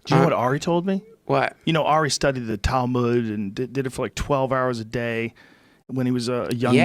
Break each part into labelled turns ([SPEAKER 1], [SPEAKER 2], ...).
[SPEAKER 1] Do you know what Ari told me?
[SPEAKER 2] What?
[SPEAKER 1] You know, Ari studied the Talmud and did it for like 12 hours a day when he was a young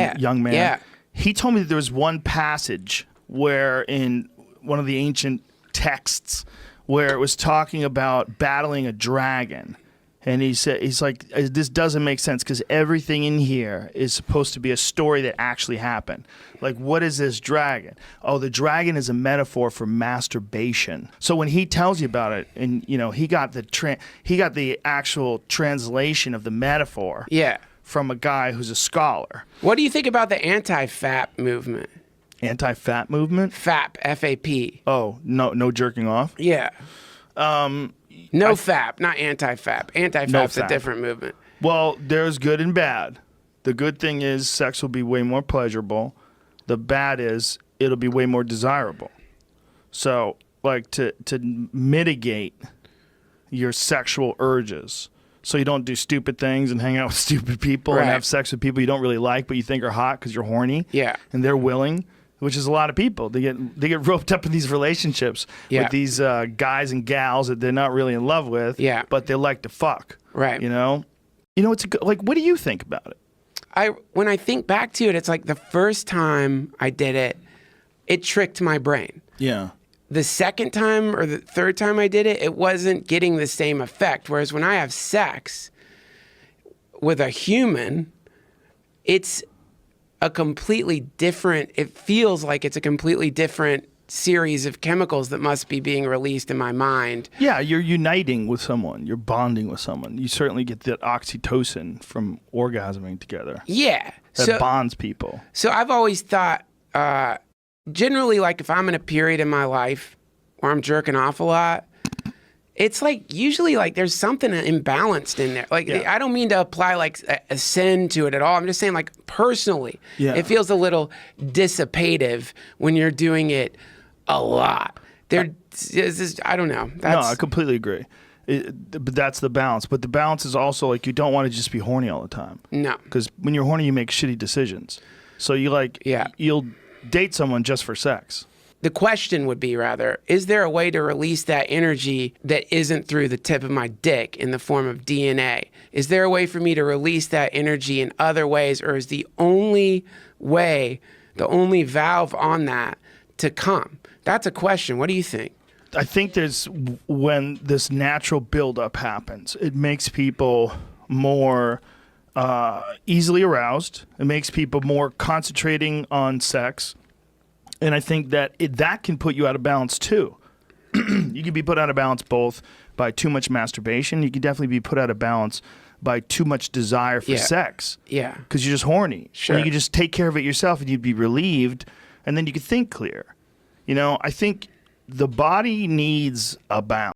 [SPEAKER 1] man.
[SPEAKER 2] Yeah.
[SPEAKER 1] He told me that there was one passage where in one of the ancient texts where it was talking about battling a dragon. And he's like, this doesn't make sense because everything in here is supposed to be a story that actually happened. Like, what is this dragon? Oh, the dragon is a metaphor for masturbation. So when he tells you about it, and you know, he got the actual translation of the metaphor.
[SPEAKER 2] Yeah.
[SPEAKER 1] From a guy who's a scholar.
[SPEAKER 2] What do you think about the anti-FAP movement?
[SPEAKER 1] Anti-fat movement?
[SPEAKER 2] FAP, F-A-P.
[SPEAKER 1] Oh, no jerking off?
[SPEAKER 2] Yeah. No FAP, not anti-FAP. Anti-FAP's a different movement.
[SPEAKER 1] Well, there's good and bad. The good thing is sex will be way more pleasurable. The bad is it'll be way more desirable. So, like, to mitigate your sexual urges so you don't do stupid things and hang out with stupid people and have sex with people you don't really like but you think are hot because you're horny.
[SPEAKER 2] Yeah.
[SPEAKER 1] And they're willing. Which is a lot of people. They get roped up in these relationships with these guys and gals that they're not really in love with, but they like to fuck.
[SPEAKER 2] Right.
[SPEAKER 1] You know, it's like, what do you think about it?
[SPEAKER 2] When I think back to it, it's like the first time I did it, it tricked my brain.
[SPEAKER 1] Yeah.
[SPEAKER 2] The second time or the third time I did it, it wasn't getting the same effect. Whereas when I have sex with a human, it's a completely different, it feels like it's a completely different series of chemicals that must be being released in my mind.
[SPEAKER 1] Yeah, you're uniting with someone. You're bonding with someone. You certainly get that oxytocin from orgasming together.
[SPEAKER 2] Yeah.
[SPEAKER 1] That bonds people.
[SPEAKER 2] So I've always thought, generally, like if I'm in a period in my life where I'm jerking off a lot, it's like usually like there's something imbalanced in there. Like I don't mean to apply like a sin to it at all. I'm just saying like personally, it feels a little dissipative when you're doing it a lot. I don't know.
[SPEAKER 1] No, I completely agree. But that's the balance. But the balance is also like you don't want to just be horny all the time.
[SPEAKER 2] No.
[SPEAKER 1] Because when you're horny, you make shitty decisions. So you'll date someone just for sex.
[SPEAKER 2] The question would be rather, is there a way to release that energy that isn't through the tip of my dick in the form of DNA? Is there a way for me to release that energy in other ways, or is the only way, the only valve on that to come? That's a question. What do you think?
[SPEAKER 1] I think when this natural buildup happens, it makes people more easily aroused. It makes people more concentrating on sex. And I think that that can put you out of balance too. You can be put out of balance both by too much masturbation. You can definitely be put out of balance by too much desire for sex.
[SPEAKER 2] Yeah.
[SPEAKER 1] Because you're just horny.
[SPEAKER 2] Sure.
[SPEAKER 1] And you can just take care of it yourself and you'd be relieved and then you can think clear. You know, I think the body needs a balance.